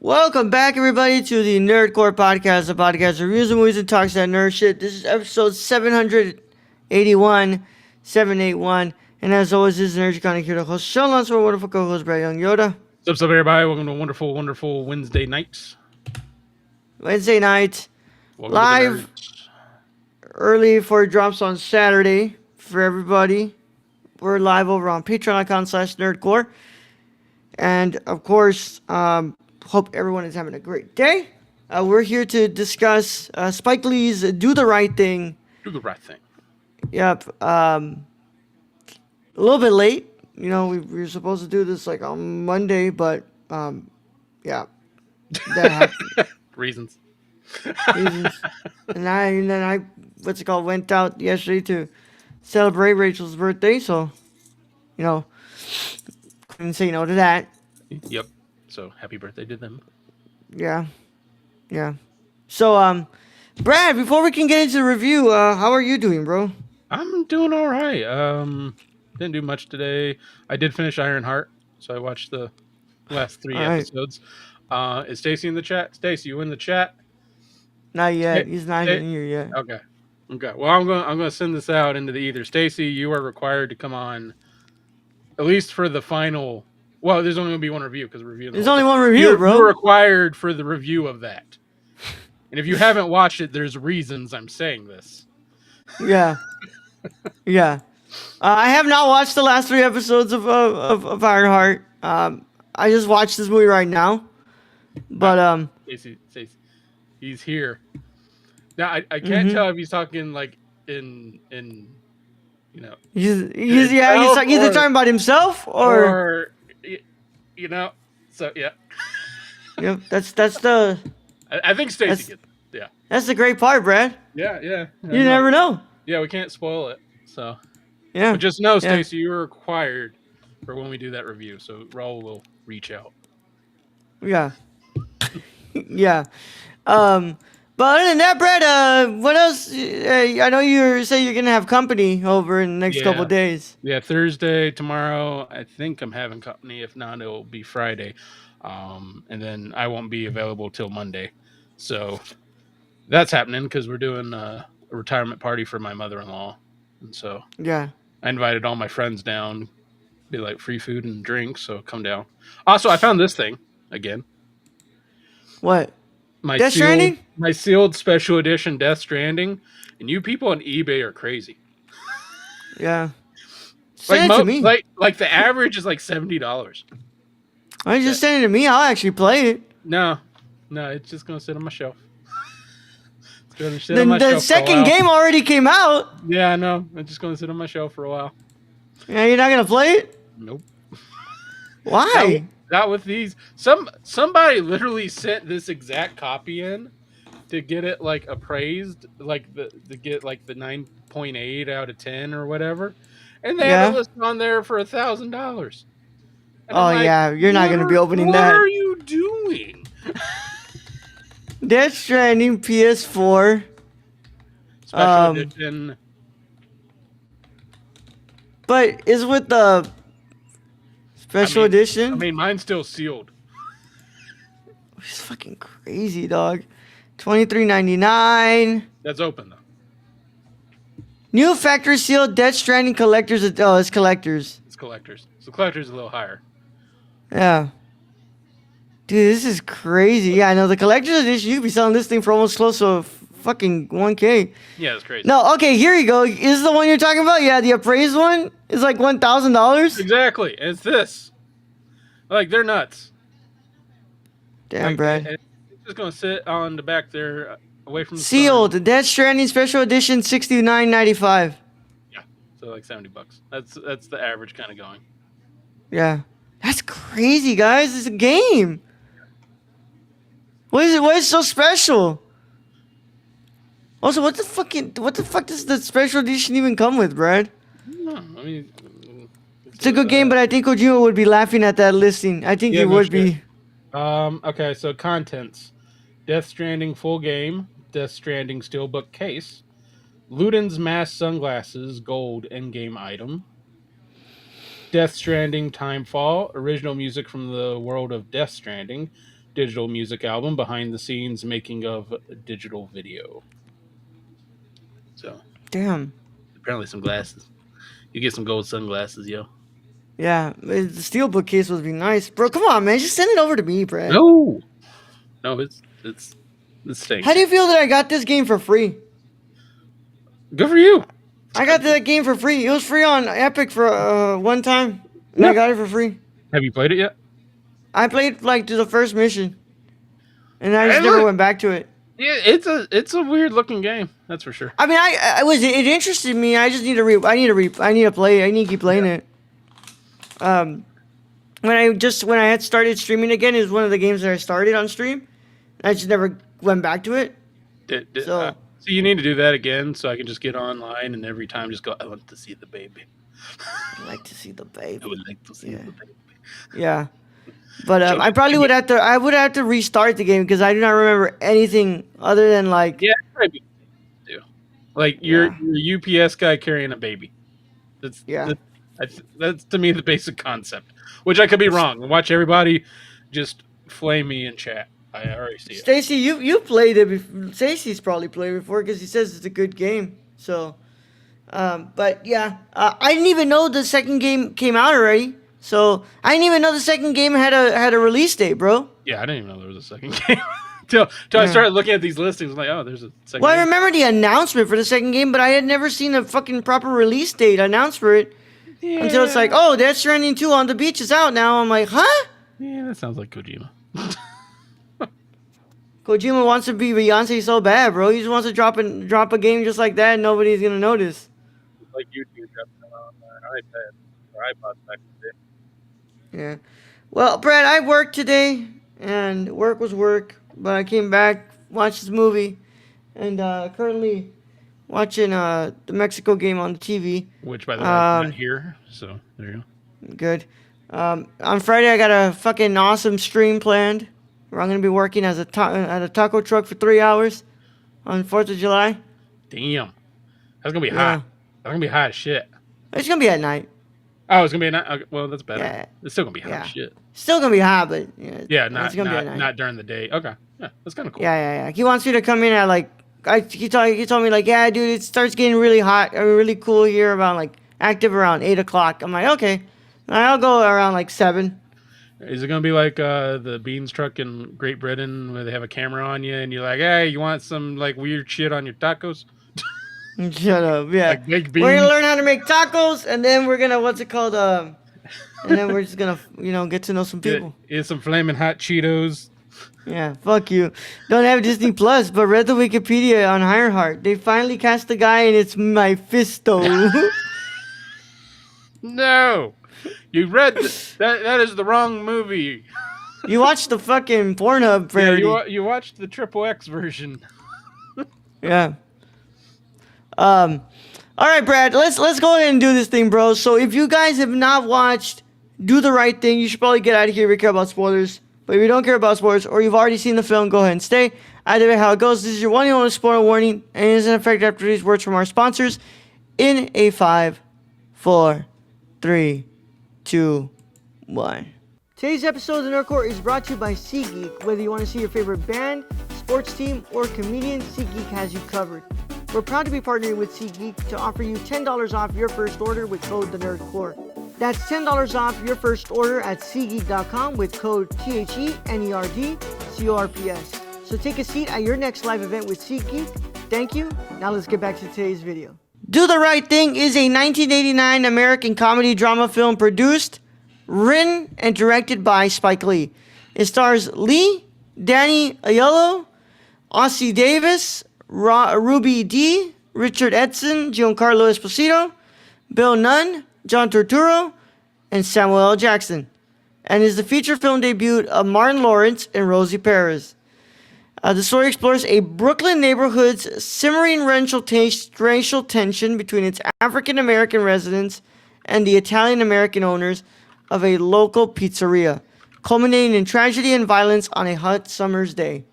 Welcome back, everybody, to the Nerdcore Podcast, the podcast that reviews movies and talks that nerd shit. This is episode 781, 781. And as always, this is Nerd Iconic here to host Sean Lance, our wonderful co-host, Brad Young Yoda. What's up, everybody? Welcome to wonderful, wonderful Wednesday nights. Wednesday night, Welcome live early for drops on Saturday for everybody. We're live over on patreon.com/nerdcore. And, of course, hope everyone is having a great day. We're here to discuss Spike Lee's Do the Right Thing. Do the right thing. Yep. A little bit late. You know, we were supposed to do this like on Monday, but yeah, that happened. Reasons. And then I went out yesterday to celebrate Rachel's birthday, so you know, couldn't say no to that. Yep. So happy birthday to them. Yeah. So Brad, before we can get into the review, how are you doing, bro? I'm doing all right. Didn't do much today. I did finish Ironheart, so I watched the last 3 episodes. Is Stacy in the chat? Stacy, you in the chat? Not yet. He's not in here yet. Okay. Well, I'm gonna send this out into the ether. Stacy, you are required to come on at least for the final. Well, there's only going to be one review because there's only one review, bro. You're required for the review of that. And if you haven't watched it, there's reasons I'm saying this. Yeah. I have not watched the last 3 episodes of Ironheart. I just watched this movie right now. But Stacey, he's here. Now I can't tell if he's talking like in you know. He's either talking about himself or you know. So yeah. Yep, that's the. I think Stacy gets it. Yeah. That's the great part, Brad. Yeah. You never know. Yeah, we can't spoil it. So. Yeah. But just know, Stacy, you're required for when we do that review. So Raul will reach out. Yeah. Yeah. But other than that, Brad, what else? I know you say you're gonna have company over in the next couple of days. Yeah, Thursday, tomorrow. I think I'm having company. If not, it'll be Friday, and then I won't be available till Monday. So that's happening because we're doing a retirement party for my mother-in-law, and so yeah, I invited all my friends down. Be like free food and drinks, so come down. Also, I found this thing again. What? My Death Stranding? My sealed special edition Death Stranding, and you people on eBay are crazy. Yeah. Send it to me. Like the average is like $70. Why don't you just send it to me? I'll actually play it. No, it's just gonna sit on my shelf. The second game already came out. Yeah, I know. It's just gonna sit on my shelf for a while. Yeah, you're not gonna play it? Nope. Why? Not with these. Somebody literally sent this exact copy in to get it like appraised, like to get like the 9.8 out of 10 or whatever, and they have it listed on there for $1,000. Oh yeah, you're not gonna be opening that. What are you doing? Death Stranding PS4 special edition. But is with the special edition? I mean, mine's still sealed. It's fucking crazy, dog. $23.99. That's open though. New factory sealed Death Stranding collectors. Oh, it's collectors. It's collectors. So collectors a little higher. Yeah. Dude, this is crazy. Yeah, I know the collector's edition. You could be selling this thing for almost close to fucking $1,000. Yeah, that's crazy. No, okay, here you go. Is the one you're talking about? Yeah, the appraised one is like $1,000. Exactly. It's this. Like, they're nuts. Damn, Brad. It's just gonna sit on the back there, away from the sealed. sun. Death Stranding special edition, $69.95. Yeah, so like $70. That's the average kind of going. Yeah, that's crazy, guys. It's a game. What is it? What is so special? Also, what the fuck does the special edition even come with, Brad? No, I mean, it's a good game, but I think Kojima would be laughing at that listing. I think he would be. Okay, so contents: Death Stranding full game, Death Stranding steelbook case, Luden's mask sunglasses gold in-game item, Death Stranding Timefall original music from the world of Death Stranding, digital music album, behind the scenes making of digital video. So Damn. apparently some glasses. You get some gold sunglasses, yo. Yeah, the steelbook case would be nice, bro. Come on, man, just send it over to me, Brad. No, no, it How stinks. do you feel that I got this game for free? Good for you. I got that game for free. It was free on Epic for one time, and I Yeah. got it for free. Have you played it yet? I played like to the first mission, and I just Hey, never look. went back to it. Yeah, it's a weird looking game. That's for sure. I mean, it interested me. I just need to I need to play. I need to keep playing it. When I had started streaming again, it was one of the games that I started on stream. I just never went back to it. So So you need to do that again, so I can just get online and every time just go. I want to see the baby. I'd like to see the baby. I would like to see the baby. Yeah. But Show I me- probably would have to. I would have to restart the game because I do not remember anything other than like. Yeah, maybe do. Like Yeah. your UPS guy carrying a baby. That's Yeah. that's to me the basic concept. Which I could be wrong. Watch everybody just flame me in chat. I already see it. Stacy, you played it. Stacy's probably played it before because he says it's a good game. So, but yeah, I didn't even know the second game came out already. So I didn't even know the second game had a release date, bro. Yeah, I didn't even know there was a second game. till I started looking at these listings. I'm like, oh, there's a second Well, I game. remember the announcement for the second game, but I had never seen a fucking proper release date announced for it until it's like, oh, Death Stranding 2 on the beach is out now. I'm like, huh? Yeah, that sounds like Kojima. Kojima wants to be Beyonce so bad, bro. He just wants to drop a game just like that, and nobody's gonna notice. Like YouTube dropping on iPad or iPod back in the day. Yeah. Well, Brad, I worked today, and work was work, but I came back, watched this movie, and currently watching the Mexico game on the TV. Which, by the way, is not here. So there you go. Good. On Friday, I got a fucking awesome stream planned where I'm gonna be working as at a taco truck for 3 hours on 4th of July. Damn, that's gonna be Yeah. hot. That's gonna be hot as shit. It's gonna be at night. Oh, it's gonna be a night. Okay, well, that's better. Yeah. It's still gonna be hot Yeah. as shit. Still gonna be hot, but Yeah, it's gonna be at night. not during the day. Okay, yeah, that's kind of cool. Yeah. He wants me to come in at like he told me like, yeah, dude, it starts getting really hot, really cool here around like active around 8 o'clock. I'm like, okay, I'll go around like 7. Is it gonna be like the beans truck in Great Britain where they have a camera on you and you're like, hey, you want some like weird shit on your tacos? Shut up, yeah. Like baked We're gonna beans? learn how to make tacos, and then we're gonna what's it called? And then we're just gonna get to know some people. Eat some flaming hot Cheetos. Yeah, fuck you. Don't have Disney Plus, but read the Wikipedia on Ironheart. They finally cast the guy, and it's Mephisto. No, you read that is the wrong movie. You watched the fucking Pornhub Yeah, parody. you watched the Triple X version. Yeah. All right, Brad. Let's go ahead and do this thing, bro. So if you guys have not watched Do the Right Thing, you should probably get out of here if you care about spoilers. But if you don't care about spoilers or you've already seen the film, go ahead and stay. Either way, how it goes. This is your one and only spoiler warning, and it is in effect after these words from our sponsors. In a 5, 4, 3, 2, 1. Today's episode of the Nerdcore is brought to you by SeatGeek. Whether you want to see your favorite band, sports team, or comedian, SeatGeek has you covered. We're proud to be partnering with SeatGeek to offer you $10 off your first order with code TheNerdCore. That's $10 off your first order at SeatGeek.com with code THENERDCORPS. So take a seat at your next live event with SeatGeek. Thank you. Now let's get back to today's video. Do the Right Thing is a 1989 American comedy drama film produced, written, and directed by Spike Lee. It stars Lee, Danny Aiello, Ossie Davis, Ruby Dee, Richard Edson, Giancarlo Esposito, Bill Nunn, John Turturro, and Samuel L. Jackson, and is the feature film debut of Martin Lawrence and Rosie Perez. The story explores a Brooklyn neighborhood's simmering racial tension between its African-American residents and the Italian-American owners of a local pizzeria, culminating in tragedy and violence on a hot summer's day.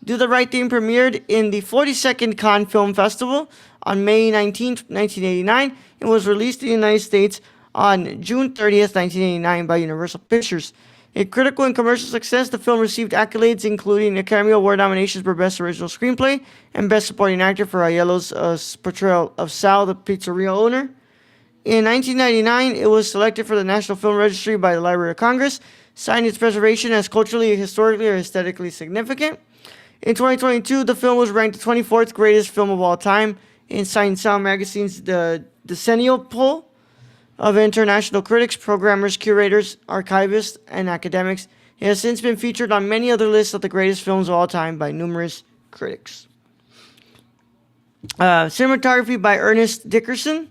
Do the Right Thing premiered in the 42nd Cannes Film Festival on May 19, 1989, and was released in the United States on June 30th, 1989 by Universal Pictures. A critical and commercial success, the film received accolades including Academy Award nominations for Best Original Screenplay and Best Supporting Actor for Aiello's portrayal of Sal, the pizzeria owner. In 1999, it was selected for the National Film Registry by the Library of Congress, citing its preservation as culturally, historically, or aesthetically significant. In 2022, the film was ranked the 24th greatest film of all time in Sight and Sound magazine's The Decennial poll of international critics, programmers, curators, archivists, and academics. It has since been featured on many other lists of the greatest films of all time by numerous critics. Cinematography by Ernest Dickerson.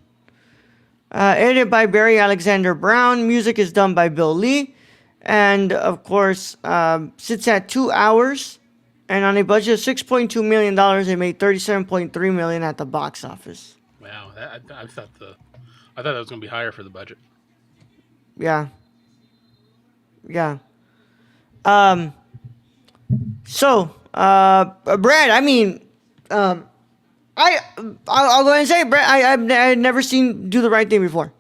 Edited by Barry Alexander Brown. Music is done by Bill Lee. And, of course, sits at 2 hours. And on a budget of $6.2 million, they made $37.3 million at the box office. Wow, I thought that was going to be higher for the budget. Yeah. Yeah. Um. So, Brad, I mean, I'll go ahead and say, Brad, I've never seen Do the Right Thing before.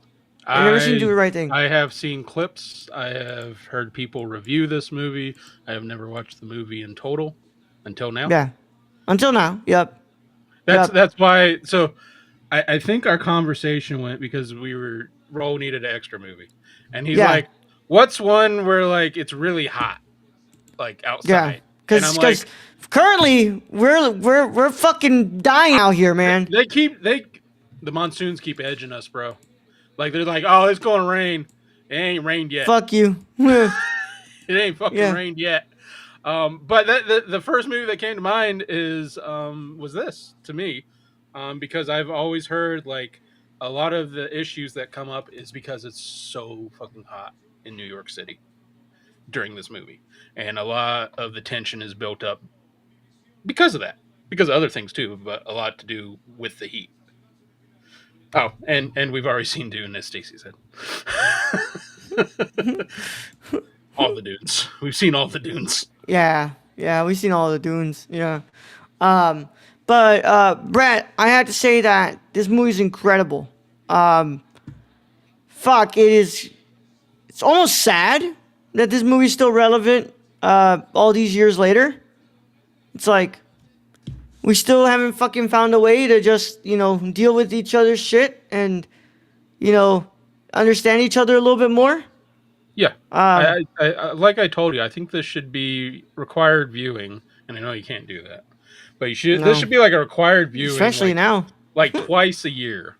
I've never seen Do the Right Thing. I have seen clips. I have heard people review this movie. I have never watched the movie in total until now. Yeah. Until now. Yep. That's why. So, I think our conversation went because Roll needed an extra movie, and he's like, "What's one where like it's really hot, like outside?" Yeah. Because currently we're fucking dying out here, man. The monsoons keep edging us, bro. Like they're like, "Oh, it's going to rain." It ain't rained yet. Fuck you. It ain't fucking rained yet. But the first movie that came to mind was this to me, because I've always heard like a lot of the issues that come up is because it's so fucking hot in New York City during this movie, and a lot of the tension is built up because of that, because of other things too, but a lot to do with the heat. Oh, and we've already seen Dune, as Stacy said. All the dunes. We've seen all the dunes. Yeah, we've seen all the dunes. Yeah. But Brett, I had to say that this movie's incredible. Fuck, it's almost sad that this movie's still relevant all these years later. It's like we still haven't fucking found a way to just, deal with each other's shit and, understand each other a little bit more. Yeah. I like I told you, I think this should be required viewing, and I know you can't do that. But this should be like a required viewing. Especially now. Like twice a year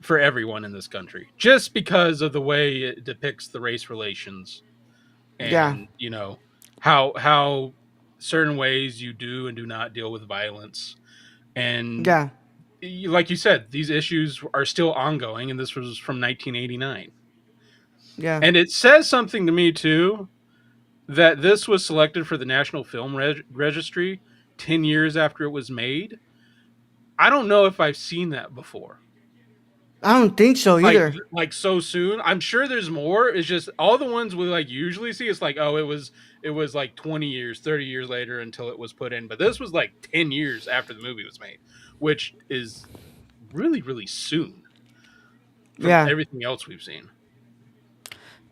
for everyone in this country. Just because of the way it depicts the race relations. And, how certain ways you do and do not deal with violence. And like you said, these issues are still ongoing, and this was from 1989. Yeah. And it says something to me, too, that this was selected for the National Film Registry 10 years after it was made. I don't know if I've seen that before. I don't think so either. Like so soon. I'm sure there's more. It's just all the ones we like usually see. It's like, oh, it was like 20 years, 30 years later until it was put in. But this was like 10 years after the movie was made, which is really, really soon from everything else we've seen.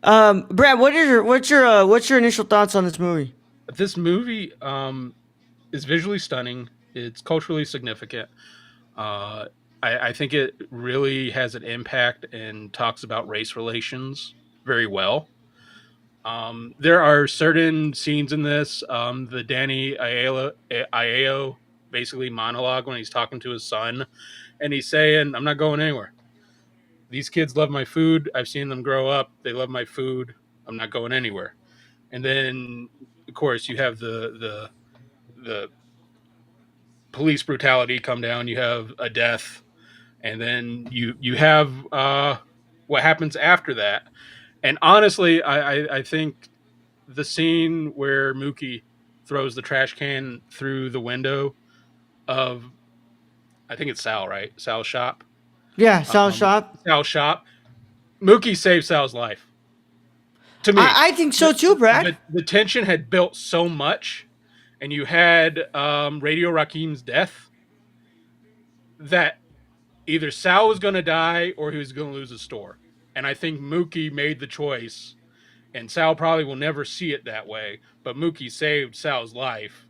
Brad, what's your initial thoughts on this movie? This movie is visually stunning. It's culturally significant. I think it really has an impact and talks about race relations very well. There are certain scenes in this. The Danny Aiello basically monologue when he's talking to his son, and he's saying, "I'm not going anywhere. These kids love my food. I've seen them grow up. They love my food. I'm not going anywhere." And then, of course, you have the police brutality come down. You have a death. And then you have what happens after that. And honestly, I think the scene where Mookie throws the trash can through the window of, I think it's Sal, right? Sal's shop. Yeah, Sal's shop. Sal's shop. Mookie saved Sal's life. To me, I think so too, Brad. The tension had built so much, and you had Radio Raheem's death, that either Sal was going to die or he was going to lose his store. And I think Mookie made the choice And Sal probably will never see it that way, but Mookie saved Sal's life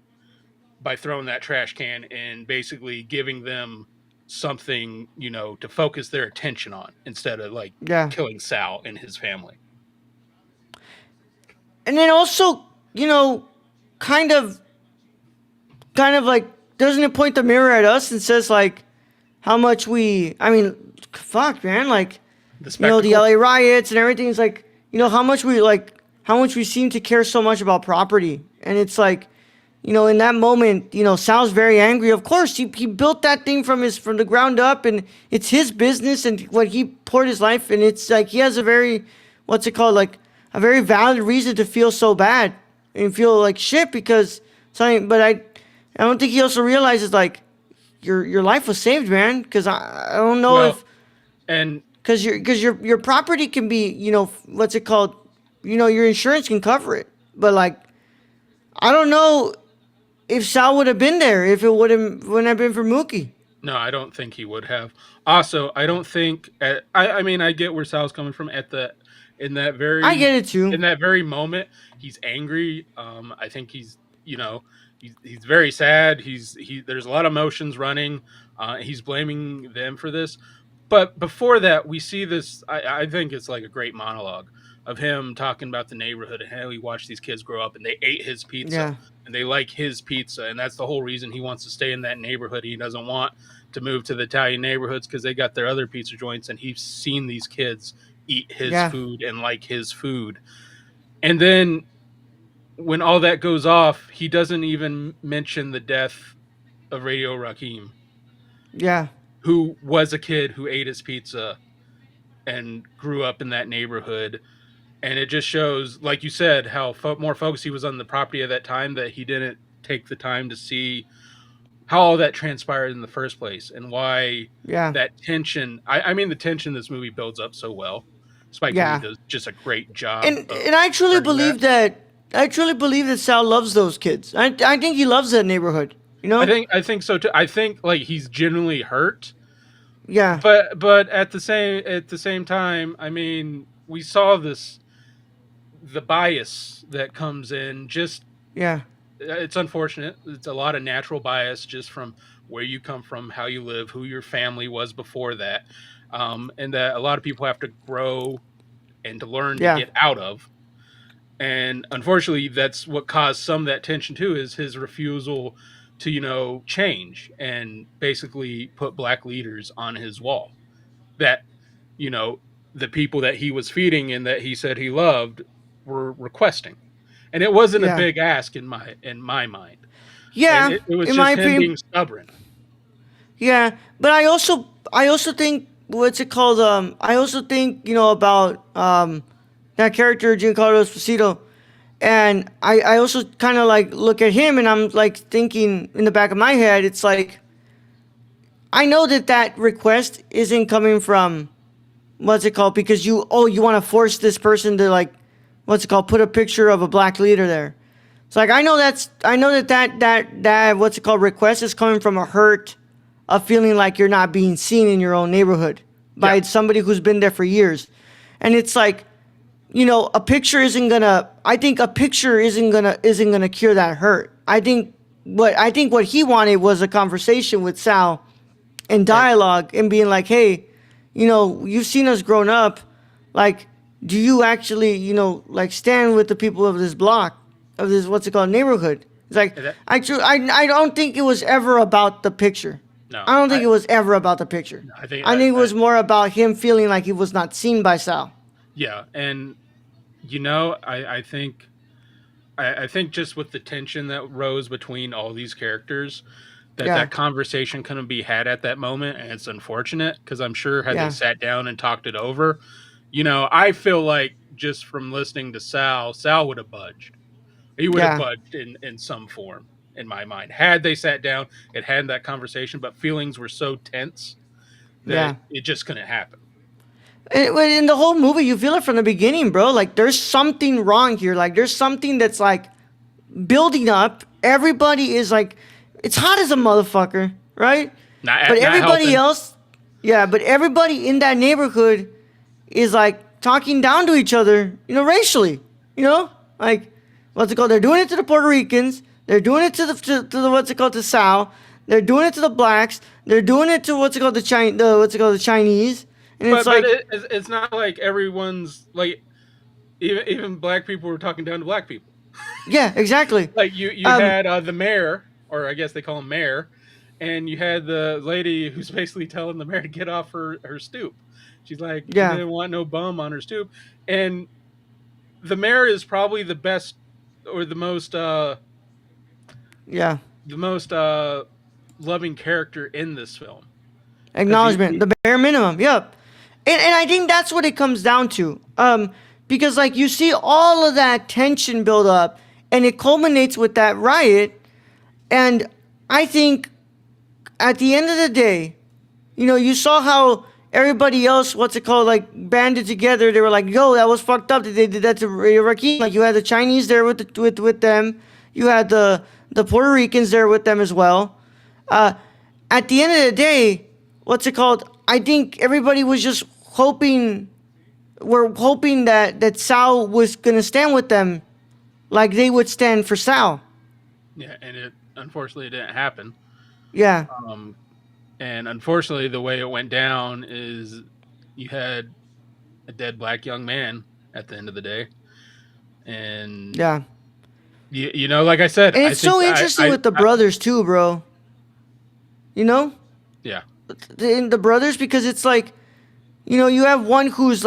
by throwing that trash can and basically giving them something, to focus their attention on instead of like Yeah. killing Sal and his family. And then also, you know, kind of kind of like, doesn't it point the mirror at us and says like how much we, I mean, fuck man, like, The the spectacle. LA riots and everything's like, how much we seem to care so much about property. And it's like, in that moment, Sal's very angry. Of course, he built that thing from the ground up, and it's his business and what he poured his life. And it's like he has a very, what's it called, like a very valid reason to feel so bad and feel like shit because something. But I don't think he also realizes like your life was saved, man. Because I don't know Well, if and because your property can be, what's it called, your insurance can cover it, but like I don't know if Sal would have been there if it wouldn't have been for Mookie. no, I don't think he would have. Also, I don't think. I mean, I get where Sal's coming from at the in that I very get it too. in that very moment. He's angry. I think he's very sad. There's a lot of emotions running. He's blaming them for this. But before that, we see this. I think it's like a great monologue of him talking about the neighborhood and how he watched these kids grow up and they ate his pizza Yeah, and they like his pizza. And that's the whole reason he wants to stay in that neighborhood. He doesn't want to move to the Italian neighborhoods because they got their other pizza joints and he's seen these kids eat his yeah, food and like his food. And then when all that goes off, he doesn't even mention the death of Radio Raheem, yeah, who was a kid who ate his pizza and grew up in that neighborhood. And it just shows, like you said, how more focused he was on the property at that time that he didn't take the time to see how all that transpired in the first place and why yeah, that tension. I mean, the tension this movie builds up so well. Spike Lee yeah. does just a great job And of and I truly turning that. believe that Sal loves those kids. I think he loves that neighborhood. You know? I think so too. I think like he's genuinely hurt, Yeah, but at the same time, I mean, we saw this the bias that comes in just yeah, it's unfortunate. It's a lot of natural bias just from where you come from, how you live, who your family was before that, and that a lot of people have to grow and to learn to yeah, get out of. And unfortunately, that's what caused some of that tension too. Is his refusal to change and basically put black leaders on his wall. That you know the people that he was feeding and that he said he loved were requesting, and it wasn't a yeah, big ask in my mind, and yeah. it was In my just him opinion, being stubborn. yeah. But I also think what's it called? I also think about that character Giancarlo Esposito. And I also kind of like look at him and I'm like thinking in the back of my head, it's like, I know that request isn't coming from, what's it called? Because you want to force this person to like, what's it called? Put a picture of a black leader there. It's like, I know that what's it called? Request is coming from a hurt of feeling like you're not being seen in your own neighborhood Yeah, by somebody who's been there for years. And it's like, a picture isn't gonna. I think a picture isn't gonna cure that hurt. I think what he wanted was a conversation with Sal and and dialogue and being like, hey, you've seen us grown up. Like, do you actually, like stand with the people of this block, of this what's it called neighborhood? It's like and that, I don't think it was ever about the picture. no, I don't think it was ever about the picture. I think I think it was more about him feeling like he was not seen by Sal. yeah, and I think just with the tension that rose between all these characters, that Yeah, that conversation couldn't be had at that moment, and it's unfortunate because I'm sure had they yeah, sat down and talked it over, I feel like just from listening to Sal would have budged. He would have yeah, budged in some form in my mind had they sat down and had that conversation, but feelings were so tense that yeah. it just couldn't happen. In the whole movie, you feel it from the beginning, bro. Like there's something wrong here. Like there's something that's like building up. Everybody is like, it's hot as a motherfucker, right? But Not everybody helping. else, yeah. But everybody in that neighborhood is like talking down to each other, racially. You know, like what's it called? They're doing it to the Puerto Ricans. They're doing it to the what's it called to Sal. They're doing it to the blacks. They're doing it to what's it called the what's it called the Chinese. And it's But like, it's not like everyone's like even black people were talking down to black people. yeah, exactly. Like you Um, had the mayor, or I guess they call him mayor, and you had the lady who's basically telling the mayor to get off her stoop. She's like she yeah, didn't want no bum on her stoop, and the mayor is probably the best or yeah. the most loving character in this film because Acknowledgement, he the bare minimum. Yep. And I think that's what it comes down to. Because like you see all of that tension build up, and it culminates with that riot. And I think at the end of the day, you saw how everybody else, what's it called, like banded together. They were like, "Yo, that was fucked up that they did that to Rakim." Like you had the Chinese there with them, you had the Puerto Ricans there with them as well. Uh, at the end of the day, what's it called? I think everybody was just hoping, we're hoping that Sal was gonna stand with them, like they would stand for Sal. yeah, and it unfortunately didn't happen. Yeah, Um, and unfortunately, the way it went down is you had a dead black young man at the end of the day, and yeah. you know, like I said, And I it's think so interesting with the brothers too, bro. You know, yeah, the brothers, because it's like, you have one who's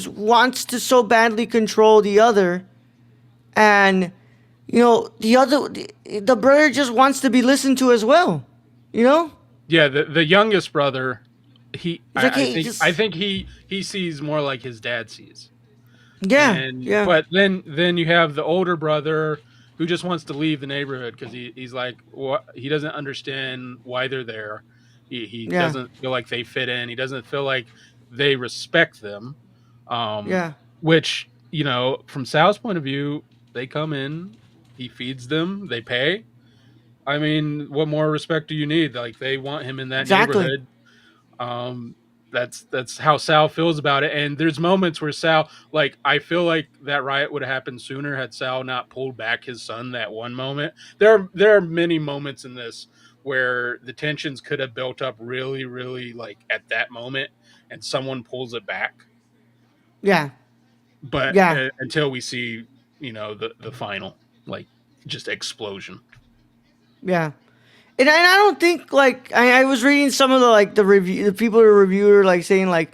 wants to so badly control the other, and the brother just wants to be listened to as well. You know, yeah, the youngest brother, it's like, hey, I just think he sees more like his dad sees. yeah, And yeah, but then you have the older brother who just wants to leave the neighborhood because he's like what he doesn't understand why they're there. He yeah, doesn't feel like they fit in. He doesn't feel like they respect them. yeah, Which you know, from Sal's point of view, they come in, he feeds them, they pay. I mean, what more respect do you need? Like they want him in that exactly, neighborhood. um that's how Sal feels about it. And there's moments where Sal, like, I feel like that riot would have happened sooner had Sal not pulled back his son that one moment. There are many moments in this where the tensions could have built up really really like at that moment and someone pulls it back. yeah, But yeah, until we see, you know, the final, like, just explosion. yeah. And I don't think, like, I was reading some of the people who review are like saying like,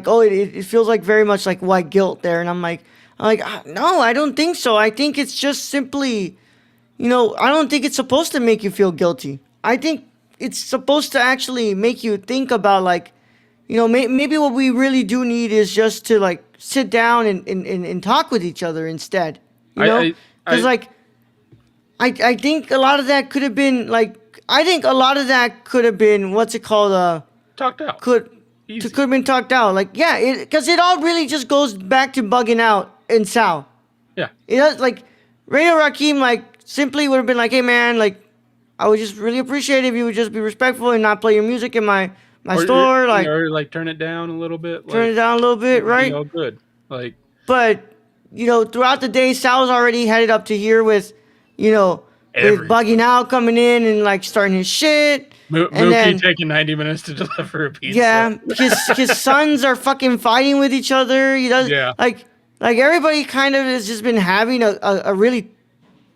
oh, it feels like very much like white guilt there. And I'm like, no, I don't think so. I think it's just simply, I don't think it's supposed to make you feel guilty. I think it's supposed to actually make you think about, like, maybe what we really do need is just to, like, sit down and talk with each other instead. You I know, I, because I like I think a lot of that could have been like, I think a lot of that could have been, what's it called, talked out could could easy. have been talked out, like, yeah, because it all really just goes back to bugging out in Sal. Yeah. It does, like, Radio Rakim, like, simply would have been like, hey man, like, I would just really appreciate if you would just be respectful and not play your music in my store, like, Or like turn it down a little bit, turn it like down a little it bit, would be right? all good. Like But throughout the day, Sal's already headed up to here you know, with bugging everything. out coming in and like starting his shit, and Mookie then taking 90 minutes to deliver a pizza. yeah, his sons are fucking fighting with each other. He does Yeah. like everybody kind of has just been having a really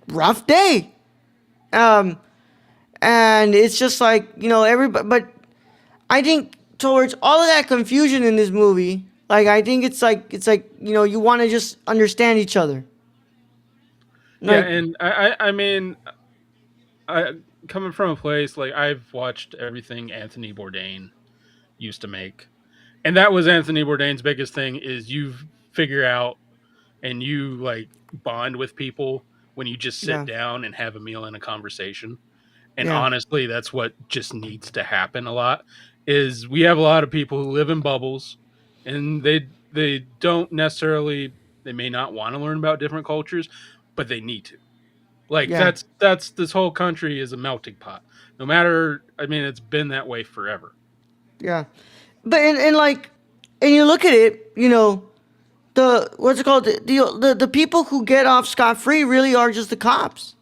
rough day. Um, and it's just like, everybody, but I think towards all of that confusion in this movie, like, I think it's like you want to just understand each other. Yeah, Like, and I mean, I coming from a place like I've watched everything Anthony Bourdain used to make. And that was Anthony Bourdain's biggest thing is you figure out and you like bond with people when you just sit yeah, down and have a meal and a conversation. And yeah, honestly, that's what just needs to happen a lot is we have a lot of people who live in bubbles and they don't necessarily, they may not want to learn about different cultures, but they need to. Like yeah, that's this whole country is a melting pot. No matter, I mean, it's been that way forever. yeah. But and like, and you look at it, the what's it called? The people who get off scot free really are just the cops.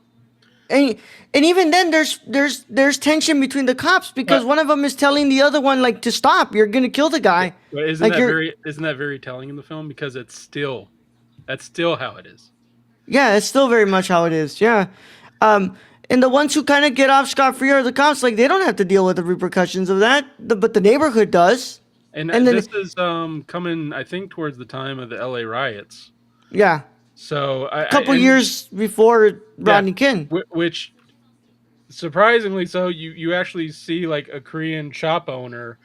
And and even then, there's tension between the cops because But one of them is telling the other one like to stop. You're gonna kill the guy. but isn't Like that you're very telling in the film because that's still how it is. yeah, it's still very much how it is. Yeah. Um, and the ones who kind of get off scot free are the cops. Like they don't have to deal with the repercussions of that, but the neighborhood does. And And then this is coming, I think, towards the time of the L.A. riots. yeah, So a I couple and years before yeah, Rodney King. which surprisingly so, you actually see like a Korean shop owner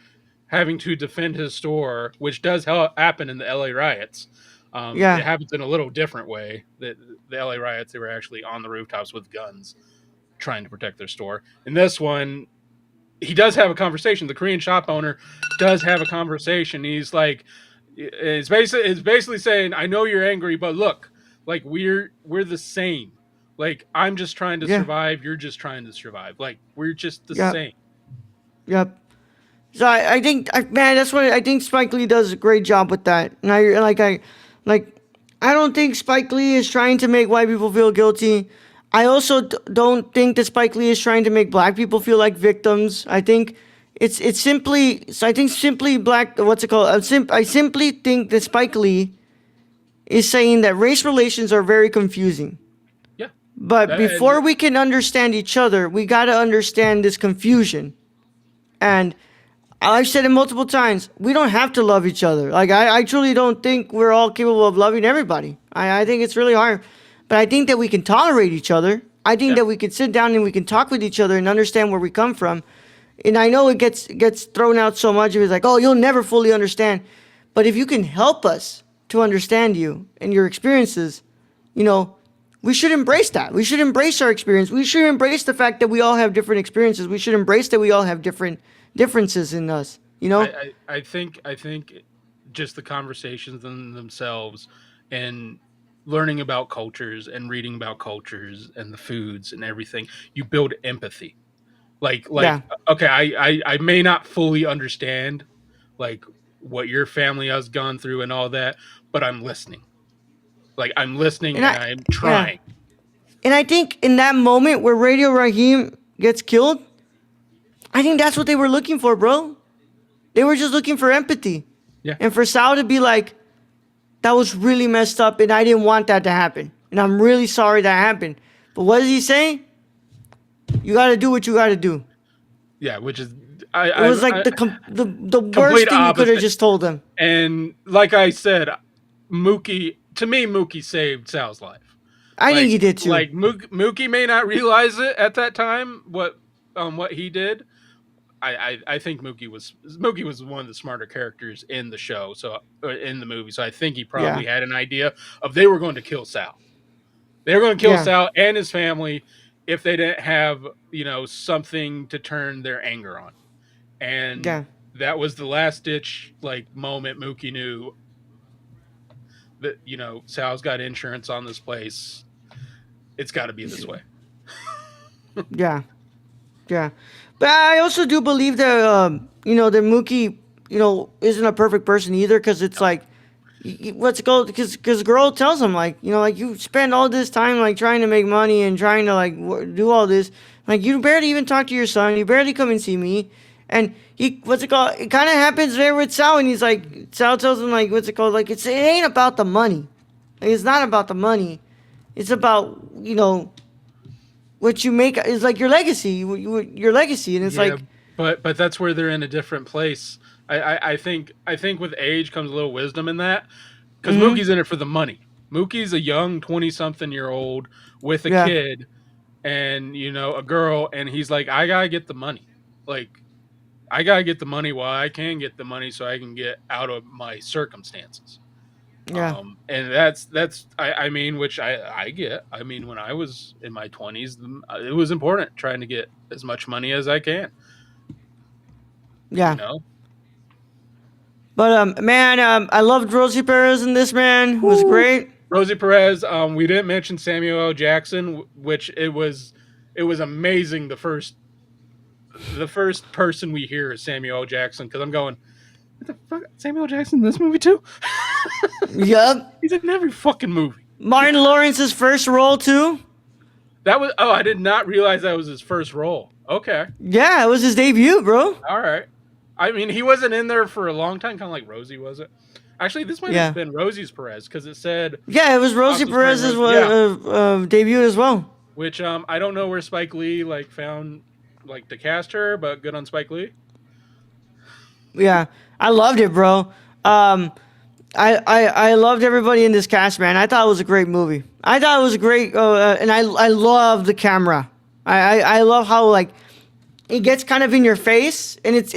having to defend his store, which does happen in the LA riots. It Yeah, happens in a little different way. The LA riots, they were actually on the rooftops with guns trying to protect their store. In this one, he does have a conversation. The Korean shop owner does have a conversation. He's like, it's basically saying, "I know you're angry, but look, like we're the same. Like I'm just trying to yeah, survive. You're just trying to survive. Like we're just the yeah, same." yep. So I think man, that's what I think Spike Lee does a great job with that. And like I don't think Spike Lee is trying to make white people feel guilty. I also don't think that Spike Lee is trying to make black people feel like victims. I think it's simply so I think simply black what's it called? I simply think that Spike Lee is saying that race relations are very confusing. Yeah, But and before we can understand each other, we got to understand this confusion. And I've said it multiple times. We don't have to love each other. Like I truly don't think we're all capable of loving everybody. I think it's really hard. But I think that we can tolerate each other. I think yeah. that we can sit down and we can talk with each other and understand where we come from. And I know it gets thrown out so much. It's like, oh, you'll never fully understand. But if you can help us to understand you and your experiences, you know, we should embrace that. We should embrace our experience. We should embrace the fact that we all have different experiences. We should embrace that we all have different differences in us. You know? I think just the conversations in themselves and learning about cultures and reading about cultures and the foods and everything, you build empathy. Yeah. Okay, I may not fully understand like what your family has gone through and all that, but I'm listening. Like I'm listening And and I I'm yeah. trying. And I think in that moment where Radio Raheem gets killed, I think that's what they were looking for, bro. They were just looking for empathy. Yeah. And for Sal to be like, that was really messed up and I didn't want that to happen. And I'm really sorry that happened. But what does he say? You gotta do what you gotta do. Yeah, which is It was I like the worst complete thing you could have opposite. just told him. And like I said, Mookie saved Sal's life. I think he did too. Mookie may not realize it at that time what he did. I think Mookie was one of the smarter characters in the show, so in the movie. So I think he Yeah. probably had an idea of they were going to kill Sal. They were going to kill Yeah. Sal and his family if they didn't have something to turn their anger on. And Yeah. that was the last ditch like moment. Mookie knew that Sal's got insurance on this place. It's got to be this way. Yeah. Yeah. But I also do believe that that Mookie, isn't a perfect person either because it's like what's it called? Because girl tells him like like you spend all this time like trying to make money and trying to like do all this like you barely even talk to your son, you barely come and see me, and he what's it called? It kind of happens there with Sal, and he's like Sal tells him like what's it called? Like it ain't about the money, like, it's not about the money, it's about what you make is like your legacy, your legacy, and it's Yeah, like but that's where they're in a different place. I think with age comes a little wisdom in that because mm-hmm, Mookie's in it for the money. Mookie's a young 20-something-year-old with a yeah, kid and a girl, and he's like, I gotta get the money. Like I gotta get the money while I can get the money so I can get out of my circumstances. yeah, And that's I mean, which I get. I mean, when I was in my 20s, it was important trying to get as much money as I can. You yeah. know, But man, I loved Rosie Perez in this, man. It was Woo. great. Rosie Perez. We didn't mention Samuel L. Jackson, which it was amazing. The first person we hear is Samuel L. Jackson because I'm going, what the fuck, Samuel L. Jackson in this movie too? Yup. He's in every fucking movie. Martin Lawrence's first role too. That was I did not realize that was his first role. Okay. Yeah, it was his debut, bro. All right. I mean, he wasn't in there for a long time, kind of like Rosie, was it? Actually, this might have Yeah. been Rosie's Perez because it said Yeah, it was Rosie Oscar's playing Perez's Rosie. Yeah. debut as well. Which I don't know where Spike Lee like found like to cast her, but good on Spike Lee. Yeah, I loved it, bro. I loved everybody in this cast, man. I thought it was a great movie. I thought it was a great, and I love the camera. I love how like it gets kind of in your face, and It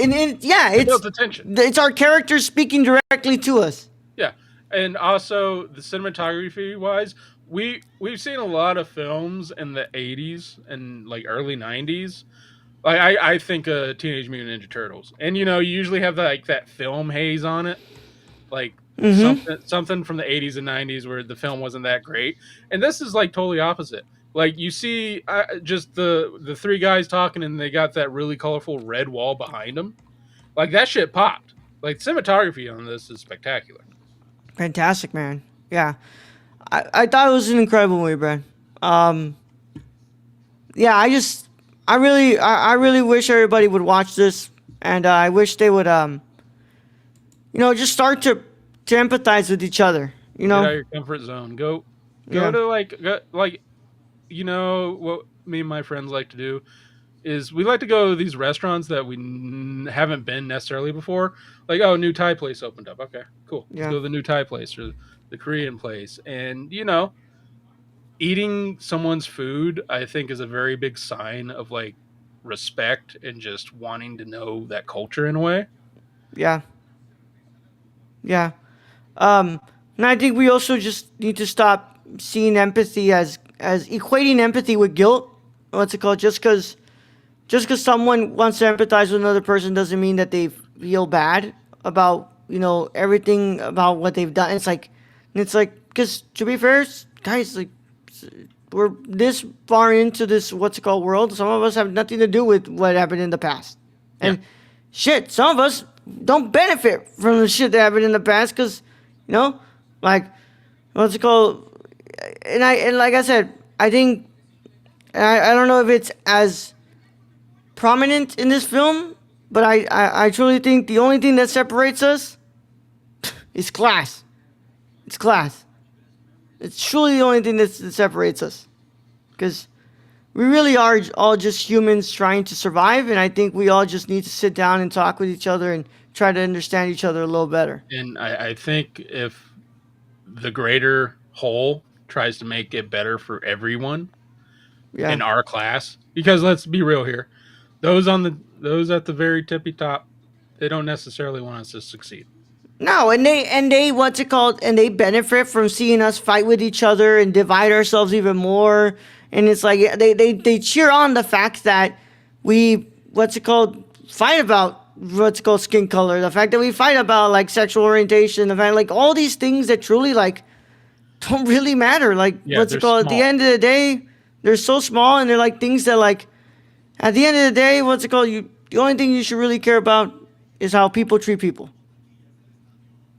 builds attention. it's our characters speaking directly to us. Yeah, and also the cinematography wise, we've seen a lot of films in the '80s and like early '90s. Like I think Teenage Mutant Ninja Turtles, and you usually have that film haze on it, like something from the '80s and '90s where the film wasn't that great, and this is like totally opposite. Like you see, just the three guys talking, and they got that really colorful red wall behind them. Like that shit popped. Like cinematography on this is spectacular. Fantastic, man. Yeah, I thought it was an incredible movie, Brad. Yeah, I really wish everybody would watch this, and I wish they would, just start to empathize with each other. Get out of your comfort zone. Go Yeah. to what me and my friends like to do is we like to go to these restaurants that we haven't been necessarily before. Like, oh, new Thai place opened up. Okay, cool. Let's Yeah. go to the new Thai place or the Korean place. And, eating someone's food, I think, is a very big sign of like respect and just wanting to know that culture in a way. Yeah. Yeah. And I think we also just need to stop seeing empathy as equating empathy with guilt. What's it called? Just because someone wants to empathize with another person doesn't mean that they feel bad about everything about what they've done. It's like because to be fair, guys, like we're this far into this what's it called world. Some of us have nothing to do with what happened in the past, and shit, some of us don't benefit from the shit that happened in the past because like what's it called? And like I said, I think I don't know if it's as prominent in this film, but I truly think the only thing that separates us is class. It's class. It's truly the only thing that separates us. Because we really are all just humans trying to survive, and I think we all just need to sit down and talk with each other and try to understand each other a little better. And I think if the greater whole tries to make it better for everyone Yeah. in our class, because let's be real here, those at the very tippy top, they don't necessarily want us to succeed. No, and they what's it called? And they benefit from seeing us fight with each other and divide ourselves even more. And it's like they cheer on the fact that we what's it called fight about what's it called skin color, the fact that we fight about like sexual orientation, the fact like all these things that truly like don't really matter. Like what's it called? At the end of the day, they're so small and they're like things that like at the end of the day, what's it called? The only thing you should really care about is how people treat people.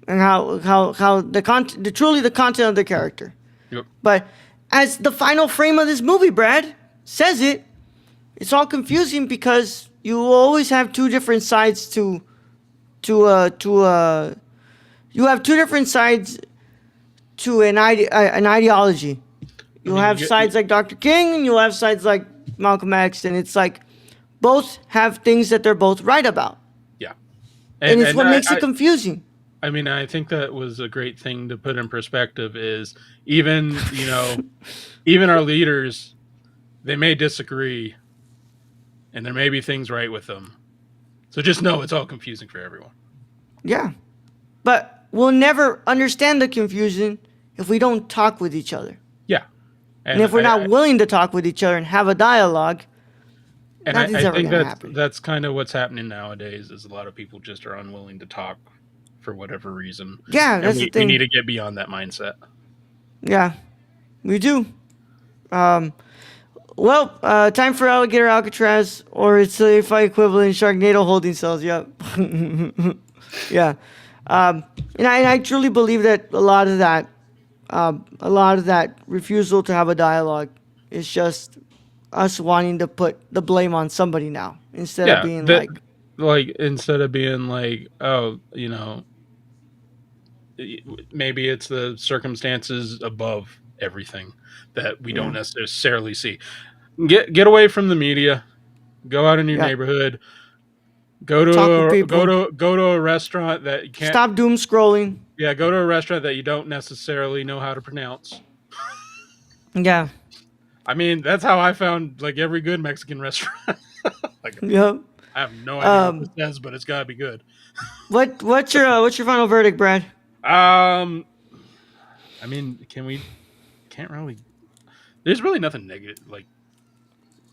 And how the truly the content of the character. Yep. But as the final frame of this movie, Brad says it's all confusing because you will always have two different sides you have two different sides to an ideology. You'll have sides like Dr. King and you'll have sides like Malcolm X, and it's like both have things that they're both right about. Yeah. And it's what makes it confusing. I mean, I think that was a great thing to put in perspective is even, even our leaders, they may disagree and there may be things right with them. So just know it's all confusing for everyone. Yeah. But we'll never understand the confusion if we don't talk with each other. Yeah. And if we're not willing to talk with each other and have a dialogue, nothing's ever going to happen. That's kind of what's happening nowadays is a lot of people just are unwilling to talk for whatever reason. Yeah, that's the thing. We need to get beyond that mindset. Yeah, we do. Time for Alligator Alcatraz, or its sci-fi equivalent, Sharknado holding cells. Yep. Yeah. And I truly believe that a lot of that refusal to have a dialogue is just us wanting to put the blame on somebody now instead of Yeah, being that like, like instead of being like, oh, maybe it's the circumstances above everything that we don't yeah, necessarily see. Get away from the media. Go out in your yeah, neighborhood. talk with people, Go to a restaurant that you can't. stop doom scrolling. Yeah, go to a restaurant that you don't necessarily know how to pronounce. Yeah, I mean, that's how I found like every good Mexican restaurant. Like, yep. I have no idea what this Um, says, but it's got to be good. what's your final verdict, Brad? Um, I mean, can't really. There's really nothing negative. Like,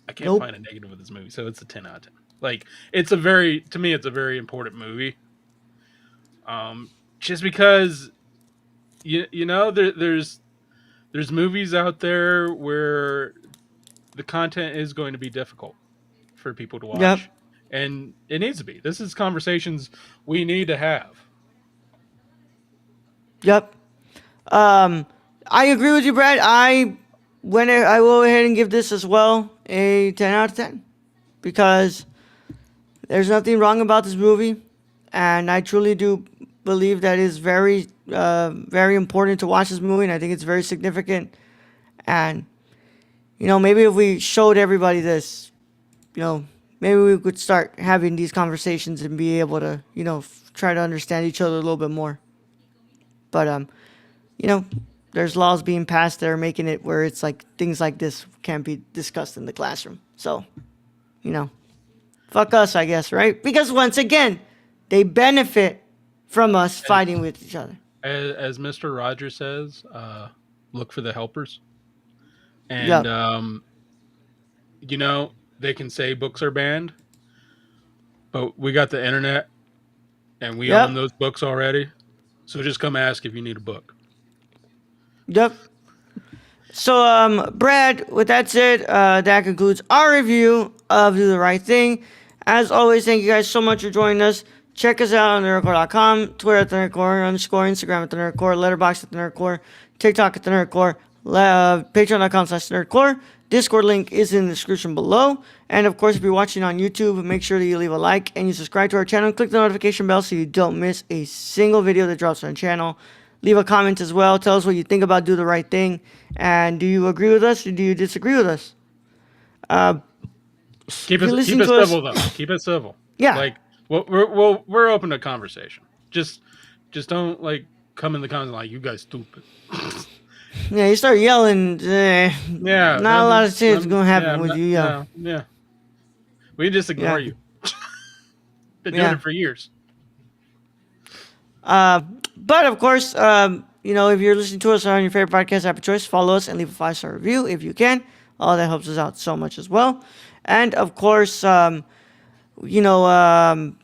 I can't Nope. find a negative with this movie, so it's a 10 out of 10. Like, it's a very to me, it's a very important movie. Just because there's movies out there where the content is going to be difficult for people to Yep. watch, and it needs to be. This is conversations we need to have. Yep. Um, I agree with you, Brad. I will go ahead and give this as well a 10 out of 10 because there's nothing wrong about this movie, and I truly do believe that it's very important to watch this movie, and I think it's very significant. And maybe if we showed everybody this, you know, maybe we could start having these conversations and be able to, try to understand each other a little bit more. But you know, there's laws being passed that are making it where it's like things like this can't be discussed in the classroom. So, you know, fuck us, I guess, right? Because once again, they benefit from us fighting As with each other. as Mr. Rogers says, look for the helpers, and Yep. they can say books are banned, but we got the internet and we own Yep. those books already. So just come ask if you need a book. Yep. So, Brad, with that said, that concludes our review of Do the Right Thing. As always, thank you guys so much for joining us. Check us out on nerdcore.com, Twitter at the Nerdcore, underscore, Instagram at the Nerdcore, Letterboxd at the Nerdcore, TikTok at the Nerdcore, Patreon.com/Nerdcore. Discord link is in the description below. And of course, if you're watching on YouTube, make sure that you leave a like and you subscribe to our channel. Click the notification bell so you don't miss a single video that drops on our channel. Leave a comment as well. Tell us what you think about Do the Right Thing. And do you agree with us or do you disagree with us? Keep If you're it keep listening it to us, civil though. Keep it civil. yeah. Like we're open to conversation. Just don't like come in the comments like you guys stupid. Yeah, you start yelling, Yeah, not a lot of shit's gonna yeah, happen I'm with not, you, yo. no, yeah. We just ignore Yeah, you. Been doing yeah. it for years. But of course, if you're listening to us on your favorite podcast app of choice, follow us and leave a 5-star review if you can. All that helps us out so much as well. And of course, you know, um,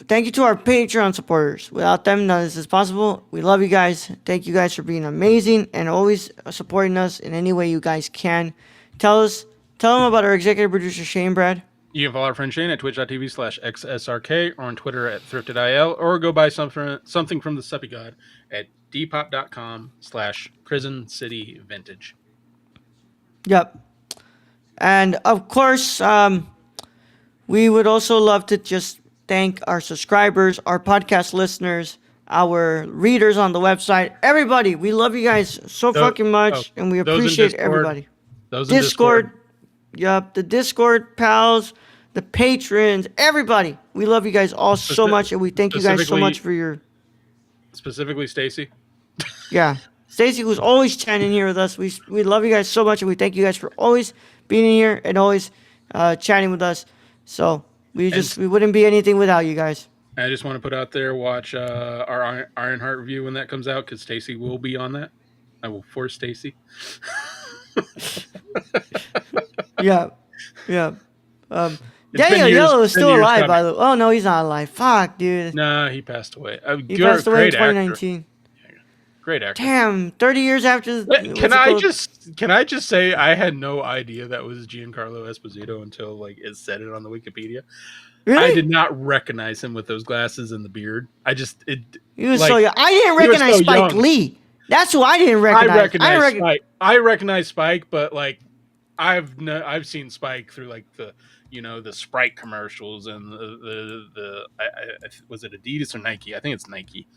thank you to our Patreon supporters. Without them, none of this is possible. We love you guys. Thank you guys for being amazing and always supporting us in any way you guys can. Tell them about our executive producer Shane, Brad. You can follow our friend Shane at twitch.tv/xsrk or on Twitter at thrifted.il or go buy something from the Suppy God at dpop.com/prison city vintage. Yep. And of course, we would also love to just thank our subscribers, our podcast listeners, our readers on the website, everybody. We love you guys so fucking Oh, much, and we those in appreciate Discord. everybody. Those in Discord, Discord. yup, the Discord pals, the patrons, everybody. We love you guys all so much, and we thank you guys so much Specifically for your Stacy. yeah. Stacy, who's always chatting here with us. We love you guys so much, and we thank you guys for always being in here and always chatting with us. So we wouldn't be anything without you guys. I just want to put out there, watch our Ironheart review when that comes out, because Stacy will be on that. I will force Stacy. Yeah, yeah. It's been Daniel years. Yellow is Been still years alive, coming. by the way. Oh no, he's not alive. Fuck, dude. Nah, he passed away. He passed away in Great actor. 2019. Great actor. Damn, 30 years after. Can I just say I had no idea that was Giancarlo Esposito until like it said it on the Wikipedia. I Really? did not recognize him with those glasses and the beard. I just it He was so like young. I didn't he was recognize so Spike young. Lee. That's who I didn't I recognize. I didn't recognize recognize. Spike. I recognize Spike, but like I've seen Spike through like the the Sprite commercials and was it Adidas or Nike? I think it's Nike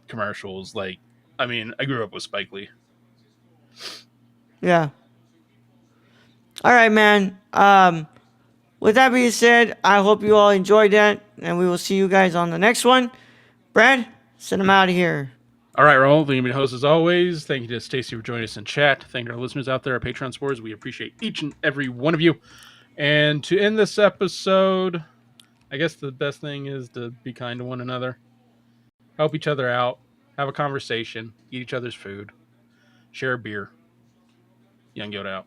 commercials. Like I mean, I grew up with Spike Lee. Yeah. All right, man. With that being said, I hope you all enjoyed that, and we will see you guys on the next one. Brad, send them out of here. All right, Raul, the host as always. Thank you to Stacy for joining us in chat. Thank our listeners out there, our Patreon supporters. We appreciate each and every one of you. And to end this episode, I guess the best thing is to be kind to one another, help each other out, have a conversation, eat each other's food, share a beer. Young Yoda out.